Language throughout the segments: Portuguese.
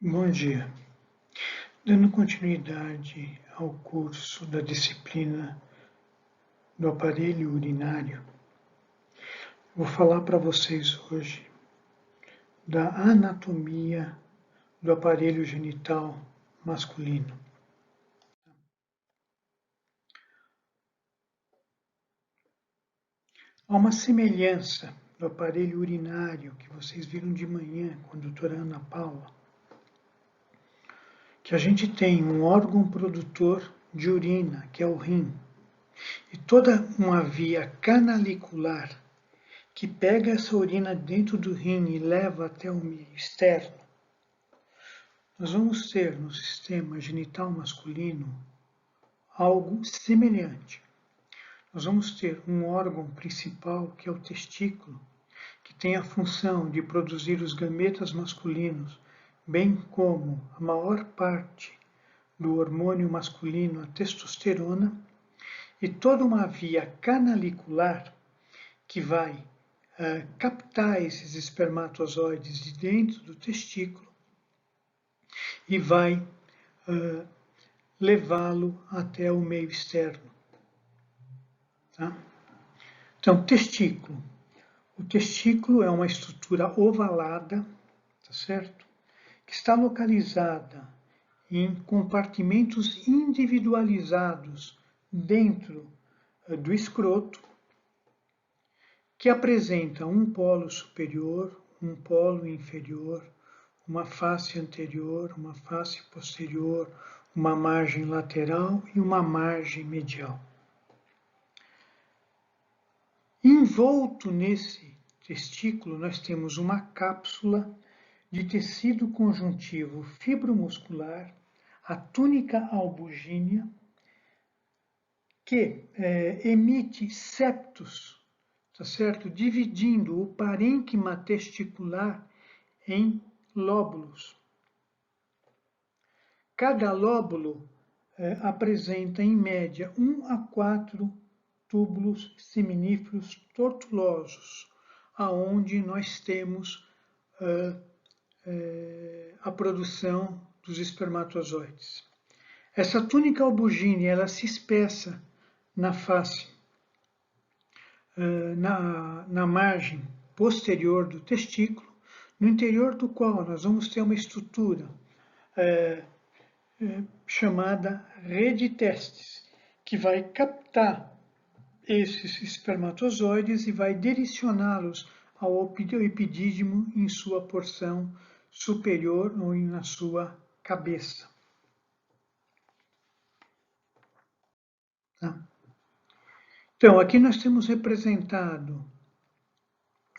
Bom dia. Dando continuidade ao curso da disciplina do aparelho urinário, vou falar para vocês hoje da anatomia do aparelho genital masculino. Há uma semelhança do aparelho urinário que vocês viram de manhã com a doutora Ana Paula, que a gente tem um órgão produtor de urina, que é o rim, e toda uma via canalicular que pega essa urina dentro do rim e leva até o meio externo. Nós vamos ter no sistema genital masculino algo semelhante. Nós vamos ter um órgão principal, que é o testículo, que tem a função de produzir os gametas masculinos, bem como a maior parte do hormônio masculino, a testosterona, e toda uma via canalicular que vai captar esses espermatozoides de dentro do testículo e vai levá-lo até o meio externo. Tá? Então, testículo. O testículo é uma estrutura ovalada, tá certo? Que está localizada em compartimentos individualizados dentro do escroto, que apresenta um polo superior, um polo inferior, uma face anterior, uma face posterior, uma margem lateral e uma margem medial. Envolto nesse testículo, nós temos uma cápsula de tecido conjuntivo fibromuscular, a túnica albugínea, que emite septos, tá certo? Dividindo o parênquima testicular em lóbulos. Cada lóbulo apresenta, em média, 1 a 4 túbulos seminíferos tortuosos, aonde nós temos a produção dos espermatozoides. Essa túnica albugínea, ela se espessa na face, na margem posterior do testículo, no interior do qual nós vamos ter uma estrutura chamada rede testes, que vai captar esses espermatozoides e vai direcioná-los ao epidídimo em sua porção superior ou na sua cabeça. Tá? Então, aqui nós temos representado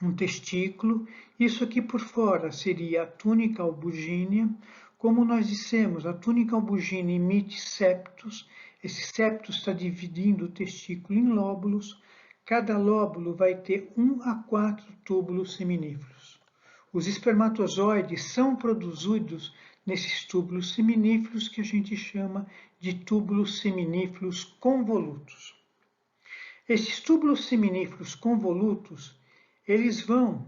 um testículo. Isso aqui por fora seria a túnica albugínea. Como nós dissemos, a túnica albugínea emite septos. Esse septo está dividindo o testículo em lóbulos. Cada lóbulo vai ter 1 a 4 túbulos seminíferos. Os espermatozoides são produzidos nesses túbulos seminíferos, que a gente chama de túbulos seminíferos convolutos. Esses túbulos seminíferos convolutos, eles vão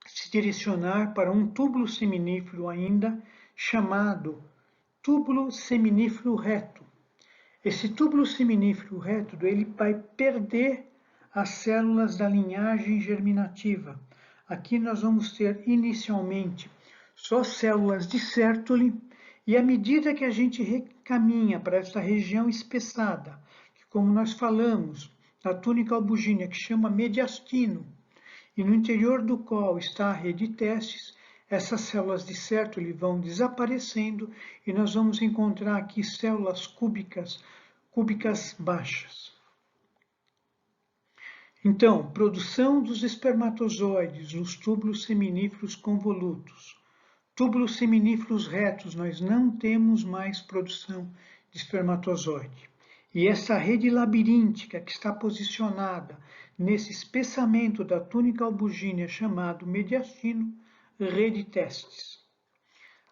se direcionar para um túbulo seminífero ainda chamado túbulo seminífero reto. Esse túbulo seminífero reto, ele vai perder as células da linhagem germinativa. Aqui nós vamos ter inicialmente só células de Sertoli, e à medida que a gente caminha para essa região espessada, que como nós falamos, da túnica albugínea, que chama mediastino, e no interior do qual está a rede testes, essas células de Sertoli vão desaparecendo e nós vamos encontrar aqui células cúbicas baixas. Então, produção dos espermatozoides nos túbulos seminíferos convolutos. Túbulos seminíferos retos, nós não temos mais produção de espermatozoide. E essa rede labiríntica que está posicionada nesse espessamento da túnica albugínea chamado mediastino, rede testes.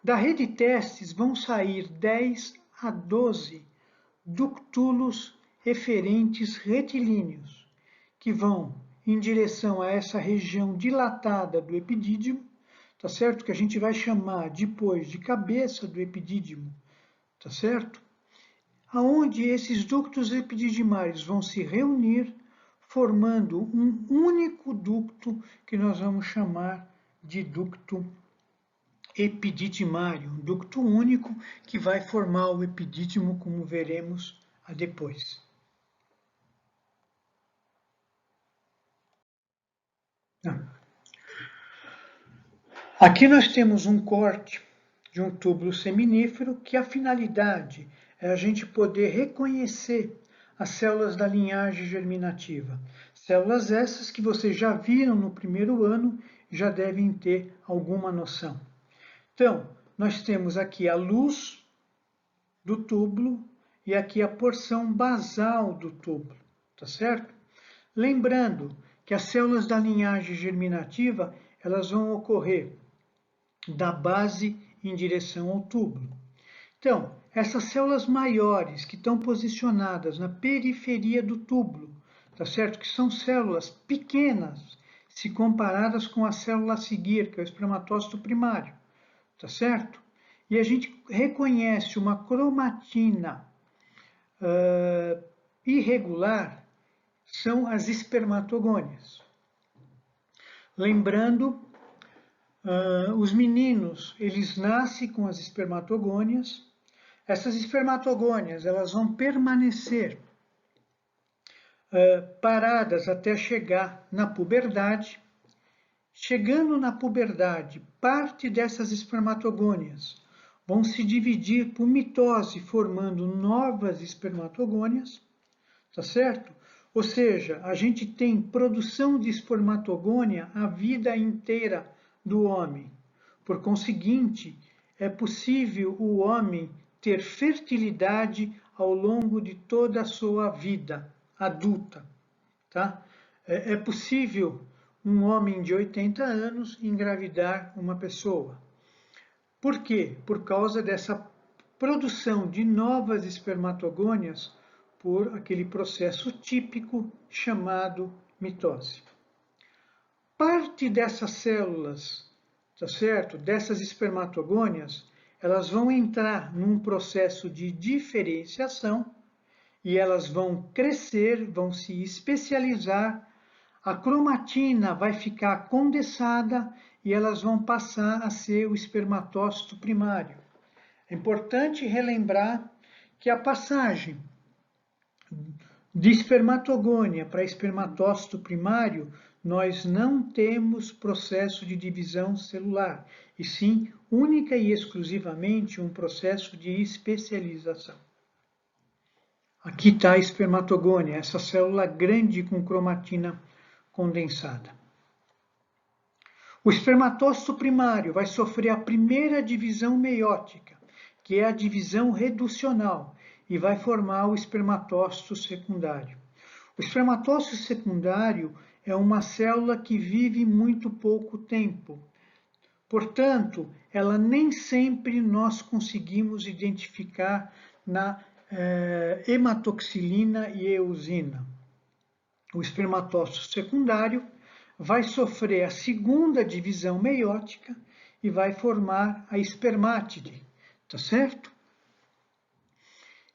Da rede testes vão sair 10 a 12 ductulos eferentes retilíneos, que vão em direção a essa região dilatada do epidídimo, tá certo? Que a gente vai chamar depois de cabeça do epidídimo, tá certo? Aonde esses ductos epididimários vão se reunir, formando um único ducto que nós vamos chamar de ducto epididimário, um ducto único que vai formar o epidídimo, como veremos depois. Aqui nós temos um corte de um túbulo seminífero que a finalidade é a gente poder reconhecer as células da linhagem germinativa. Células essas que vocês já viram no primeiro ano e já devem ter alguma noção. Então, nós temos aqui a luz do túbulo e aqui a porção basal do túbulo, tá certo? Lembrando que as células da linhagem germinativa, elas vão ocorrer da base em direção ao túbulo. Então, essas células maiores que estão posicionadas na periferia do túbulo, tá certo? Que são células pequenas se comparadas com a célula a seguir, que é o espermatócito primário, tá certo? E a gente reconhece uma cromatina irregular, são as espermatogônias. Lembrando, os meninos, eles nascem com as espermatogônias. Essas espermatogônias, elas vão permanecer paradas até chegar na puberdade. Chegando na puberdade, parte dessas espermatogônias vão se dividir por mitose, formando novas espermatogônias, tá certo? Ou seja, a gente tem produção de espermatogônia a vida inteira do homem. Por conseguinte, é possível o homem ter fertilidade ao longo de toda a sua vida adulta, tá? É possível um homem de 80 anos engravidar uma pessoa. Por quê? Por causa dessa produção de novas espermatogônias por aquele processo típico chamado mitose. Parte dessas células, tá certo? Dessas espermatogônias, elas vão entrar num processo de diferenciação e elas vão crescer, vão se especializar, a cromatina vai ficar condensada e elas vão passar a ser o espermatócito primário. É importante relembrar que a passagem de espermatogônia para espermatócito primário, nós não temos processo de divisão celular, e sim, única e exclusivamente, um processo de especialização. Aqui está a espermatogônia, essa célula grande com cromatina condensada. O espermatócito primário vai sofrer a primeira divisão meiótica, que é a divisão reducional, e vai formar o espermatócito secundário. O espermatócito secundário é uma célula que vive muito pouco tempo. Portanto, ela nem sempre nós conseguimos identificar na hematoxilina e eosina. O espermatócito secundário vai sofrer a segunda divisão meiótica e vai formar a espermátide, tá certo?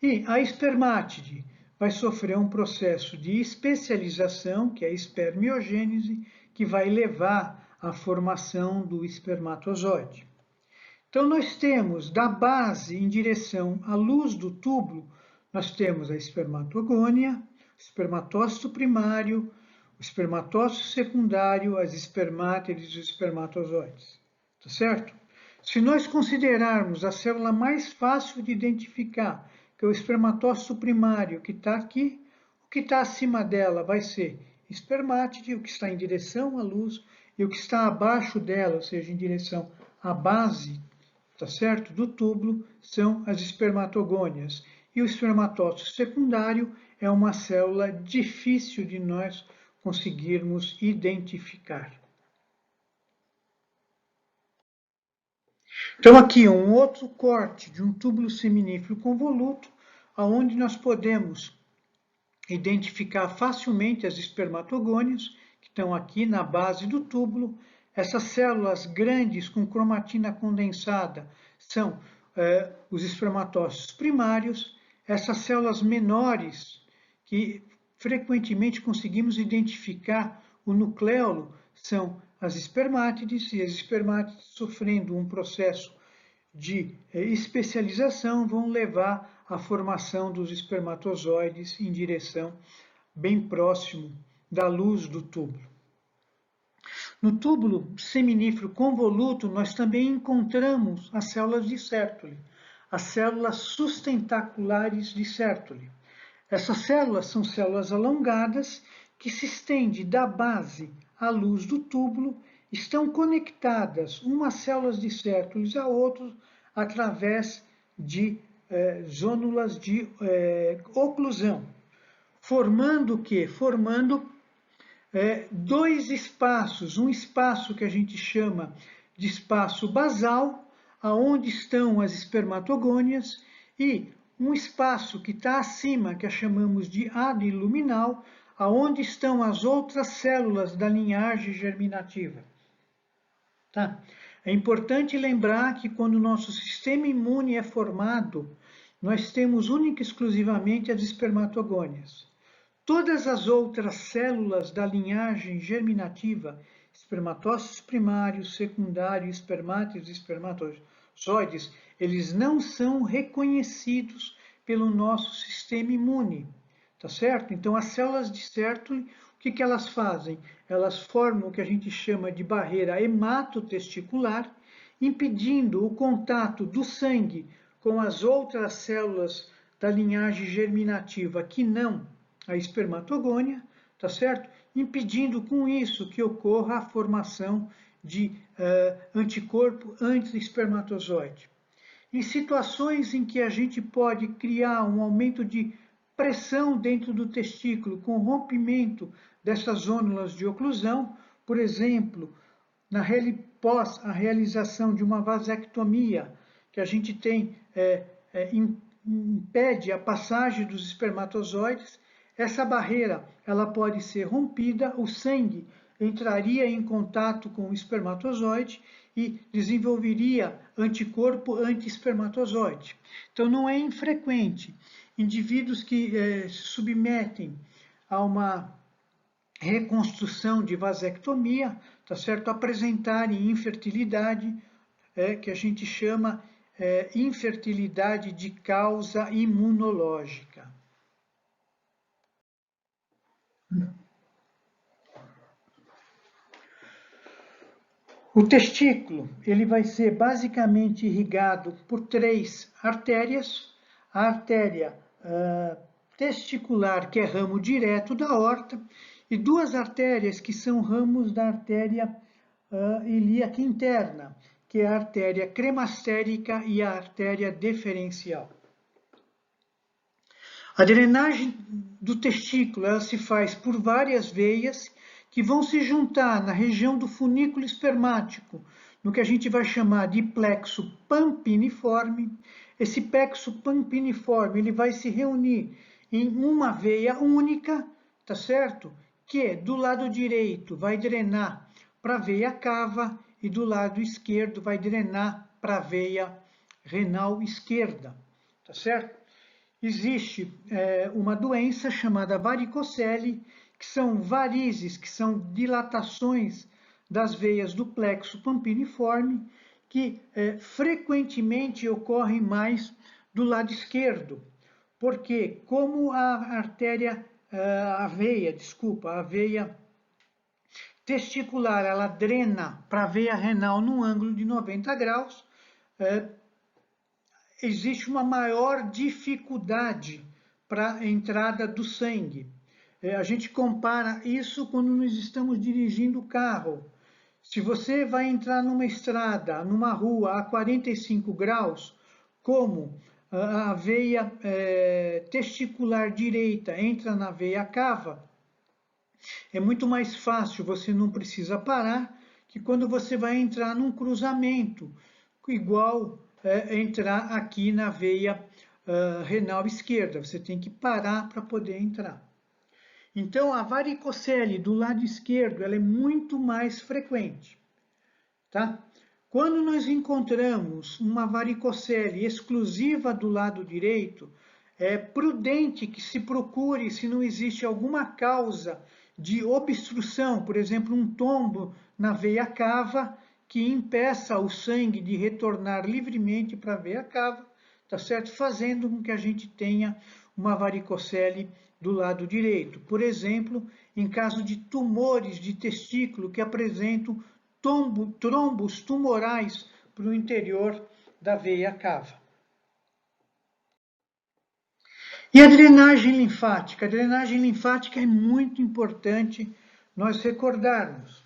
E a espermátide vai sofrer um processo de especialização, que é a espermiogênese, que vai levar à formação do espermatozoide. Então, nós temos, da base em direção à luz do túbulo, nós temos a espermatogônia, o espermatócito primário, o espermatócito secundário, as espermátides e os espermatozoides. Tá certo? Se nós considerarmos a célula mais fácil de identificar, que é o espermatócito primário, que está aqui, o que está acima dela vai ser espermátide, o que está em direção à luz, e o que está abaixo dela, ou seja, em direção à base, tá certo, do túbulo, são as espermatogônias. E o espermatócito secundário é uma célula difícil de nós conseguirmos identificar. Então, aqui um outro corte de um túbulo seminífero convoluto, onde nós podemos identificar facilmente as espermatogônias, que estão aqui na base do túbulo. Essas células grandes com cromatina condensada são os espermatócitos primários. Essas células menores, que frequentemente conseguimos identificar o nucleolo, são as espermátides, e as espermátides, sofrendo um processo de especialização, vão levar à formação dos espermatozoides em direção bem próximo da luz do túbulo. No túbulo seminífero convoluto, nós também encontramos as células de Sertoli, as células sustentaculares de Sertoli. Essas células são células alongadas que se estendem da base à luz do túbulo, estão conectadas umas células de Sertoli a outras através de zônulas de oclusão, formando o quê? Formando dois espaços, um espaço que a gente chama de espaço basal, aonde estão as espermatogônias, e um espaço que está acima, que a chamamos de adiluminal, aonde estão as outras células da linhagem germinativa. Tá? É importante lembrar que quando o nosso sistema imune é formado, nós temos única e exclusivamente as espermatogônias. Todas as outras células da linhagem germinativa, espermatócitos primários, secundários, espermátidos e espermatozoides, eles não são reconhecidos pelo nosso sistema imune, tá certo? Então, as células de Sertoli, o que elas fazem? Elas formam o que a gente chama de barreira hematotesticular, impedindo o contato do sangue com as outras células da linhagem germinativa que não a espermatogônia, tá certo? Impedindo com isso que ocorra a formação de anticorpo anti-espermatozoide. Em situações em que a gente pode criar um aumento de pressão dentro do testículo com rompimento dessas zônulas de oclusão, por exemplo, pós a realização de uma vasectomia, que a gente tem impede a passagem dos espermatozoides, essa barreira ela pode ser rompida, o sangue entraria em contato com o espermatozoide e desenvolveria anticorpo anti-espermatozoide. Então, não é infrequente indivíduos que se submetem a uma reconstrução de vasectomia, tá certo? Apresentarem infertilidade, que a gente chama infertilidade de causa imunológica. O testículo ele vai ser basicamente irrigado por 3 artérias. A artéria testicular, que é ramo direto da aorta, e 2 artérias que são ramos da artéria ilíaca interna, que é a artéria cremastérica e a artéria deferencial. A drenagem do testículo ela se faz por várias veias que vão se juntar na região do funículo espermático, no que a gente vai chamar de plexo pampiniforme. Esse plexo pampiniforme ele vai se reunir em uma veia única, tá certo? Que do lado direito vai drenar para a veia cava e do lado esquerdo vai drenar para a veia renal esquerda, tá certo? Existe uma doença chamada varicocele, que são varizes, que são dilatações das veias do plexo pampiniforme, que frequentemente ocorrem mais do lado esquerdo, porque como a veia testicular, ela drena para a veia renal num ângulo de 90 graus, existe uma maior dificuldade para a entrada do sangue. A gente compara isso quando nós estamos dirigindo o carro. Se você vai entrar numa estrada, numa rua a 45 graus, como a veia testicular direita entra na veia cava, é muito mais fácil, você não precisa parar, que quando você vai entrar num cruzamento, igual entrar aqui na veia renal esquerda. Você tem que parar para poder entrar. Então, a varicocele do lado esquerdo ela é muito mais frequente. tá? Quando nós encontramos uma varicocele exclusiva do lado direito, é prudente que se procure se não existe alguma causa de obstrução, por exemplo, um tombo na veia cava que impeça o sangue de retornar livremente para a veia cava, tá certo? Fazendo com que a gente tenha uma varicocele do lado direito. Por exemplo, em caso de tumores de testículo que apresentam trombos tumorais para o interior da veia cava. E a drenagem linfática? A drenagem linfática é muito importante nós recordarmos.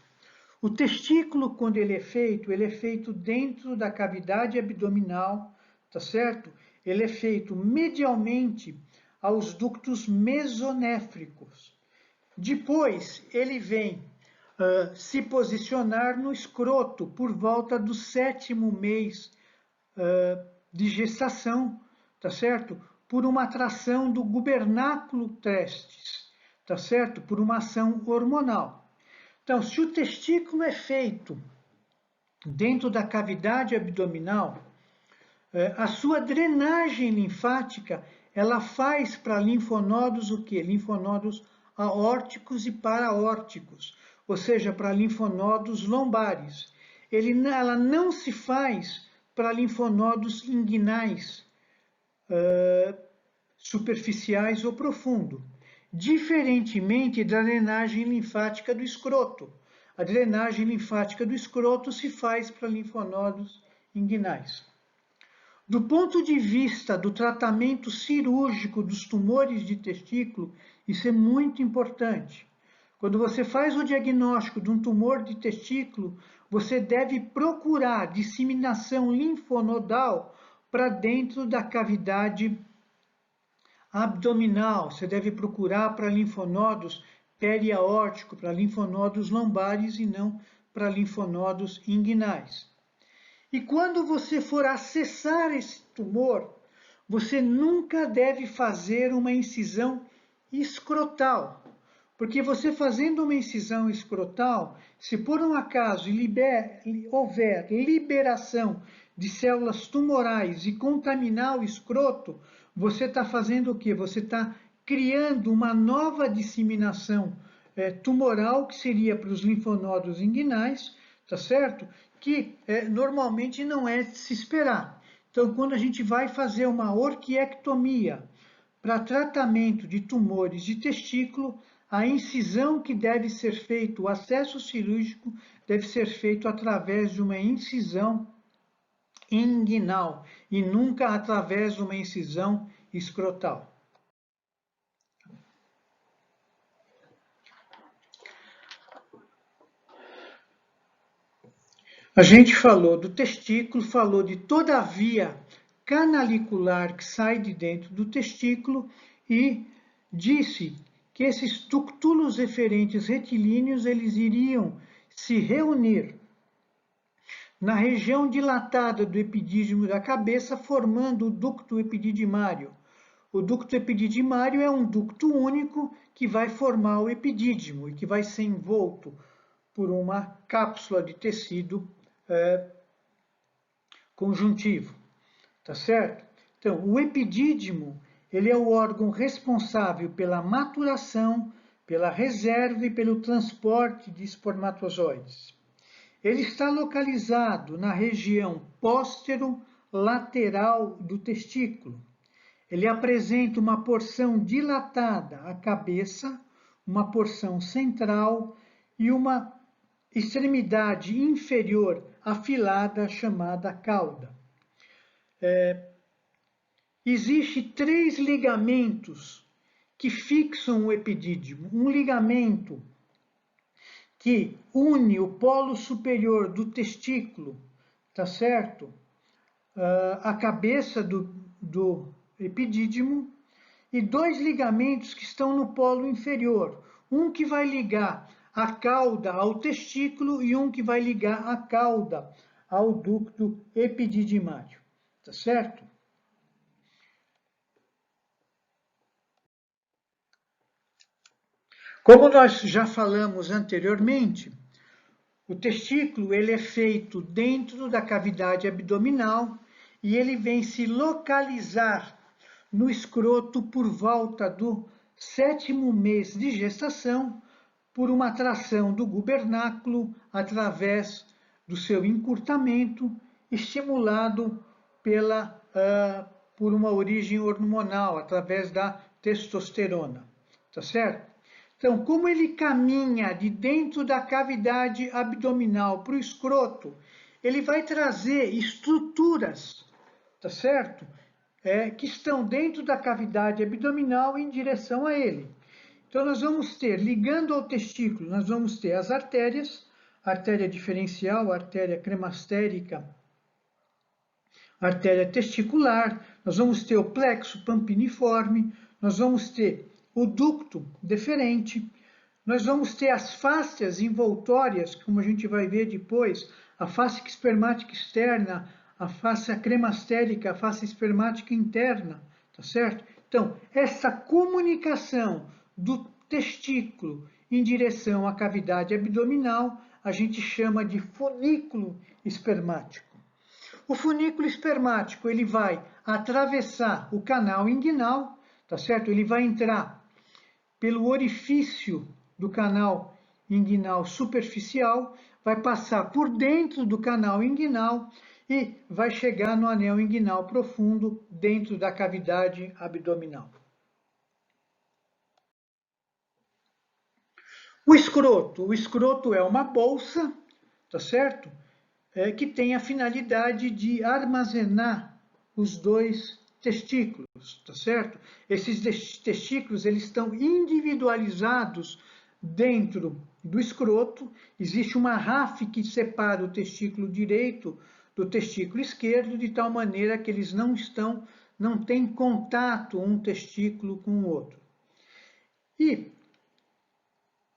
O testículo, quando ele é feito dentro da cavidade abdominal, tá certo? Ele é feito medialmente aos ductos mesonéfricos. Depois, ele vem se posicionar no escroto por volta do 7º mês de gestação, tá certo? Por uma atração do gubernáculo testis, tá certo? Por uma ação hormonal. Então, se o testículo é feito dentro da cavidade abdominal, a sua drenagem linfática, ela faz para linfonodos o quê? Linfonodos aórticos e paraórticos, ou seja, para linfonodos lombares. Ela não se faz para linfonodos inguinais, superficiais ou profundo, diferentemente da drenagem linfática do escroto. A drenagem linfática do escroto se faz para linfonodos inguinais. Do ponto de vista do tratamento cirúrgico dos tumores de testículo, isso é muito importante. Quando você faz o diagnóstico de um tumor de testículo, você deve procurar disseminação linfonodal para dentro da cavidade abdominal. Você deve procurar para linfonodos periaórticos, para linfonodos lombares e não para linfonodos inguinais. E quando você for acessar esse tumor, você nunca deve fazer uma incisão escrotal. Porque você fazendo uma incisão escrotal, se por um acaso houver liberação de células tumorais e contaminar o escroto, você está fazendo o quê? Você está criando uma nova disseminação tumoral, que seria para os linfonodos inguinais, tá certo? Que normalmente não é de se esperar. Então, quando a gente vai fazer uma orquiectomia para tratamento de tumores de testículo, a incisão que deve ser feita, o acesso cirúrgico deve ser feito através de uma incisão inguinal e nunca através de uma incisão escrotal. A gente falou do testículo, falou de toda a via canalicular que sai de dentro do testículo e disse que esses ductulos eferentes retilíneos eles iriam se reunir na região dilatada do epidídimo da cabeça, formando o ducto epididimário. O ducto epididimário é um ducto único que vai formar o epidídimo e que vai ser envolto por uma cápsula de tecido conjuntivo, tá certo? Então, o epidídimo, ele é o órgão responsável pela maturação, pela reserva e pelo transporte de espermatozoides. Ele está localizado na região póstero-lateral do testículo. Ele apresenta uma porção dilatada, a cabeça, uma porção central e uma extremidade inferior afilada chamada cauda. Existem 3 ligamentos que fixam o epidídimo. Um ligamento que une o polo superior do testículo, tá certo? A cabeça do epidídimo, e 2 ligamentos que estão no polo inferior. Um que vai ligar a cauda ao testículo e um que vai ligar a cauda ao ducto epididimário, tá certo? Como nós já falamos anteriormente, O testículo ele é feito dentro da cavidade abdominal e ele vem se localizar no escroto por volta do 7º mês de gestação, por uma atração do gubernáculo através do seu encurtamento, estimulado por uma origem hormonal, através da testosterona. Tá certo? Então, como ele caminha de dentro da cavidade abdominal para o escroto, ele vai trazer estruturas, tá certo? Que estão dentro da cavidade abdominal em direção a ele. Então, nós vamos ter, ligando ao testículo, nós vamos ter as artérias, artéria diferencial, artéria cremastérica, artéria testicular, nós vamos ter o plexo pampiniforme, nós vamos ter o ducto deferente, nós vamos ter as fáscias envoltórias, como a gente vai ver depois, a face espermática externa, a face cremastérica, a face espermática interna, tá certo? Então, essa comunicação do testículo em direção à cavidade abdominal, a gente chama de funículo espermático. O funículo espermático, ele vai atravessar o canal inguinal, tá certo? Ele vai entrar pelo orifício do canal inguinal superficial, vai passar por dentro do canal inguinal e vai chegar no anel inguinal profundo dentro da cavidade abdominal. O escroto é uma bolsa, tá certo? Que tem a finalidade de armazenar os dois testículos, tá certo? Esses testículos, eles estão individualizados dentro do escroto, existe uma RAF que separa o testículo direito do testículo esquerdo, de tal maneira que eles não têm contato um testículo com o outro. E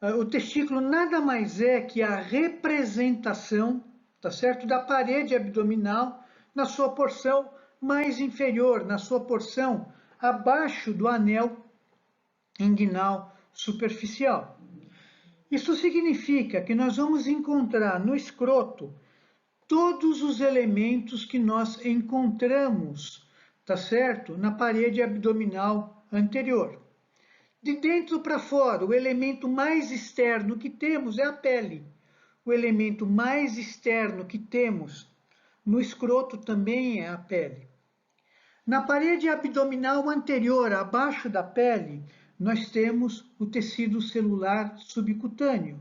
o testículo nada mais é que a representação, tá certo, da parede abdominal na sua porção mais inferior, na sua porção abaixo do anel inguinal superficial. Isso significa que nós vamos encontrar no escroto todos os elementos que nós encontramos, tá certo, na parede abdominal anterior. De dentro para fora, o elemento mais externo que temos é a pele. O elemento mais externo que temos no escroto também é a pele. Na parede abdominal anterior, abaixo da pele, nós temos o tecido celular subcutâneo.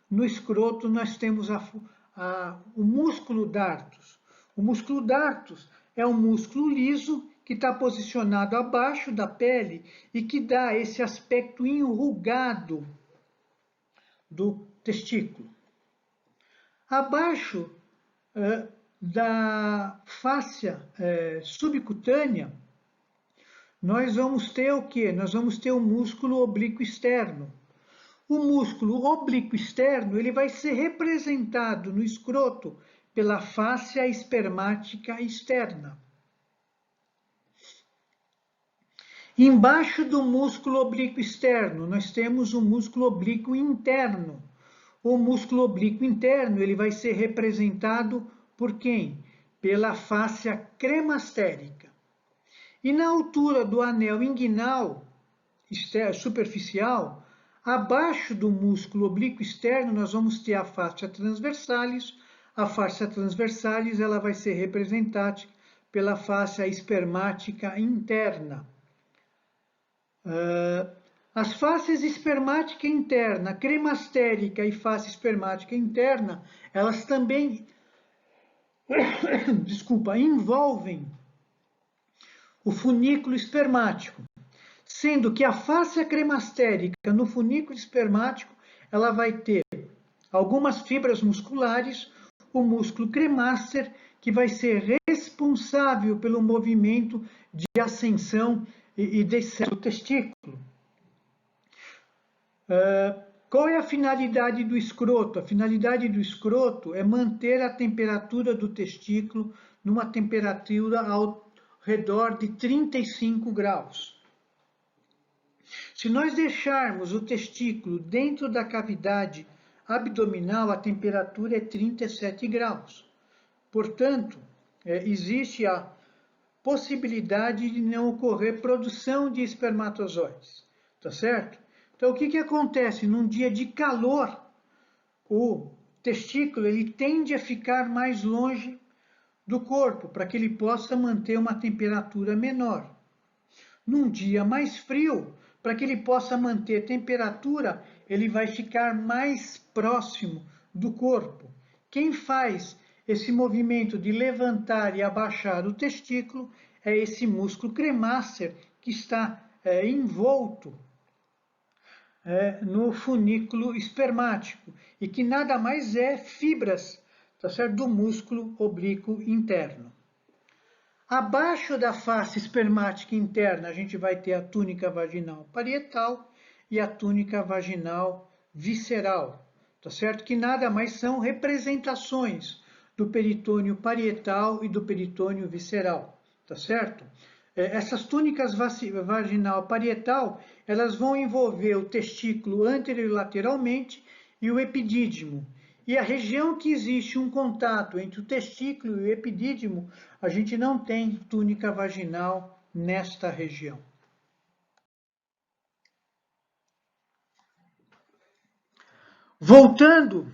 No escroto, nós temos o músculo dartos. O músculo dartos é um músculo liso que está posicionado abaixo da pele e que dá esse aspecto enrugado do testículo. Abaixo da fáscia subcutânea, nós vamos ter o quê? Nós vamos ter o músculo oblíquo externo. O músculo oblíquo externo ele vai ser representado no escroto pela fáscia espermática externa. Embaixo do músculo oblíquo externo, nós temos o músculo oblíquo interno. O músculo oblíquo interno ele vai ser representado por quem? Pela fáscia cremastérica. E na altura do anel inguinal superficial, abaixo do músculo oblíquo externo, nós vamos ter a fáscia transversalis. A fáscia transversalis ela vai ser representada pela fáscia espermática interna. As fáscias espermática interna, cremastérica e face espermática interna, elas também, envolvem o funículo espermático, sendo que a fáscia cremastérica no funículo espermático, ela vai ter algumas fibras musculares, o músculo cremaster, que vai ser responsável pelo movimento de ascensão e descendo do testículo. Qual é a finalidade do escroto? A finalidade do escroto é manter a temperatura do testículo numa temperatura ao redor de 35 graus. Se nós deixarmos o testículo dentro da cavidade abdominal a temperatura é 37 graus. Portanto, existe a possibilidade de não ocorrer produção de espermatozoides, tá certo? Então, o que acontece? Num dia de calor, o testículo ele tende a ficar mais longe do corpo, para que ele possa manter uma temperatura menor. Num dia mais frio, para que ele possa manter temperatura, ele vai ficar mais próximo do corpo. Quem faz esse movimento de levantar e abaixar o testículo é esse músculo cremaster que está envolto no funículo espermático e que nada mais é fibras, tá certo? Do músculo oblíquo interno. Abaixo da face espermática interna, a gente vai ter a túnica vaginal parietal e a túnica vaginal visceral, tá certo? Que nada mais são representações do peritônio parietal e do peritônio visceral, tá certo? Essas túnicas vaginal parietal, elas vão envolver o testículo anterolateralmente e o epidídimo. E a região que existe um contato entre o testículo e o epidídimo, a gente não tem túnica vaginal nesta região. Voltando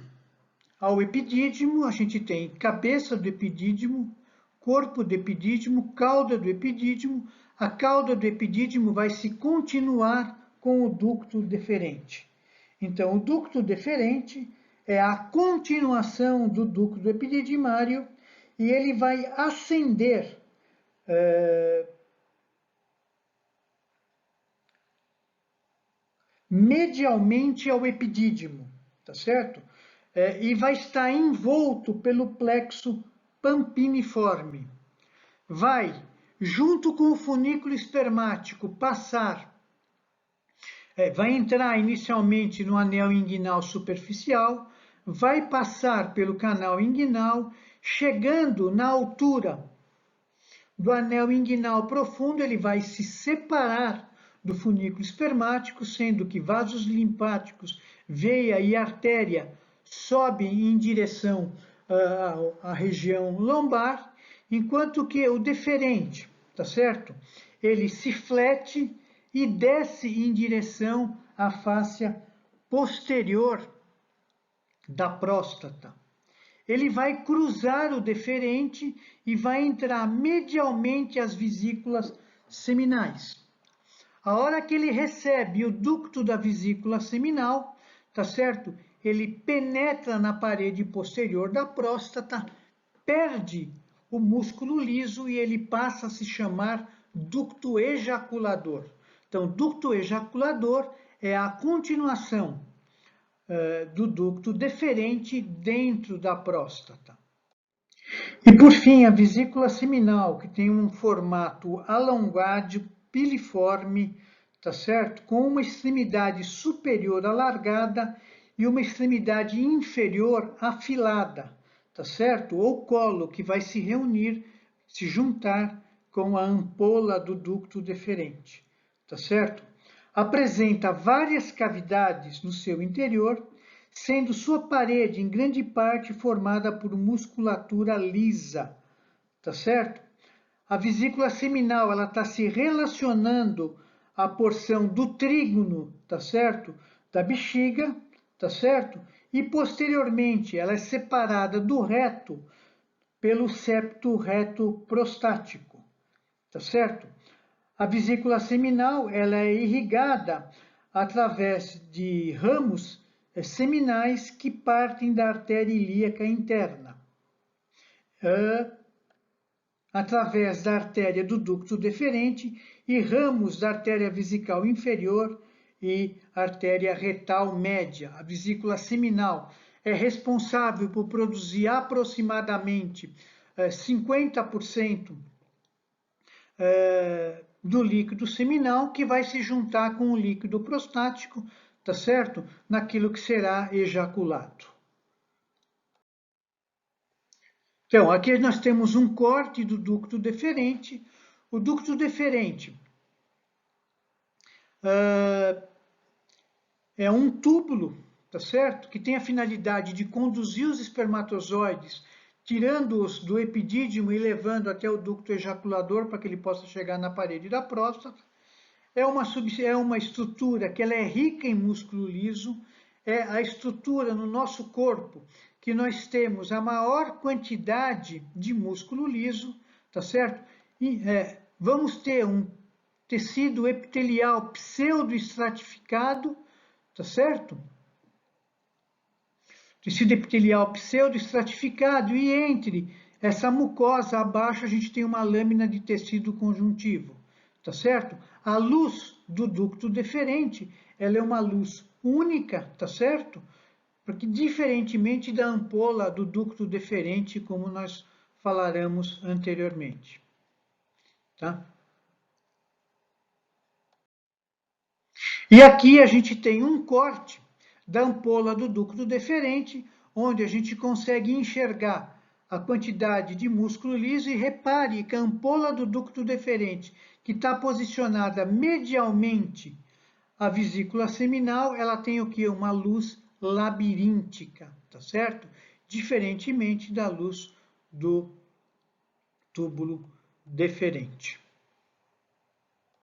ao epidídimo, a gente tem cabeça do epidídimo, corpo do epidídimo, cauda do epidídimo. A cauda do epidídimo vai se continuar com o ducto deferente. Então, o ducto deferente é a continuação do ducto epididimário e ele vai ascender medialmente ao epidídimo, tá certo? E vai estar envolto pelo plexo pampiniforme. Vai, junto com o funículo espermático, vai entrar inicialmente no anel inguinal superficial, vai passar pelo canal inguinal, chegando na altura do anel inguinal profundo, ele vai se separar do funículo espermático, sendo que vasos linfáticos, veia e artéria sobem em direção à região lombar, enquanto que o deferente, tá certo? Ele se flete e desce em direção à fáscia posterior da próstata. Ele vai cruzar o deferente e vai entrar medialmente às vesículas seminais. A hora que ele recebe o ducto da vesícula seminal, tá certo? Ele penetra na parede posterior da próstata, perde o músculo liso e ele passa a se chamar ducto ejaculador. Então, ducto ejaculador é a continuação do ducto deferente dentro da próstata. E por fim, a vesícula seminal, que tem um formato alongado, piliforme, tá certo? Com uma extremidade superior alargada e uma extremidade inferior afilada, tá certo? Ou colo, que vai se reunir, se juntar com a ampola do ducto deferente, tá certo? Apresenta várias cavidades no seu interior, sendo sua parede em grande parte formada por musculatura lisa, tá certo? A vesícula seminal, ela está se relacionando à porção do trígono, tá certo? Da bexiga, tá certo? E posteriormente ela é separada do reto pelo septo reto prostático, tá certo? A vesícula seminal, ela é irrigada através de ramos seminais que partem da artéria ilíaca interna, através da artéria do ducto deferente e ramos da artéria vesical inferior e artéria retal média. A vesícula seminal é responsável por produzir aproximadamente 50% do líquido seminal, que vai se juntar com o líquido prostático, tá certo? Naquilo que será ejaculado. Então, aqui nós temos um corte do ducto deferente. O ducto deferente é um túbulo, tá certo? Que tem a finalidade de conduzir os espermatozoides, tirando-os do epidídimo e levando até o ducto ejaculador para que ele possa chegar na parede da próstata. É uma estrutura que ela é rica em músculo liso, é a estrutura no nosso corpo que nós temos a maior quantidade de músculo liso, tá certo? E vamos ter um tecido epitelial pseudoestratificado, tá certo? Tecido epitelial pseudoestratificado e entre essa mucosa abaixo a gente tem uma lâmina de tecido conjuntivo, tá certo? A luz do ducto deferente, ela é uma luz única, tá certo? Porque diferentemente da ampola do ducto deferente, como nós falaremos anteriormente, tá? E aqui a gente tem um corte da ampola do ducto deferente, onde a gente consegue enxergar a quantidade de músculo liso e repare que a ampola do ducto deferente, que está posicionada medialmente à vesícula seminal, ela tem o que? Uma luz labiríntica, tá certo? Diferentemente da luz do túbulo deferente.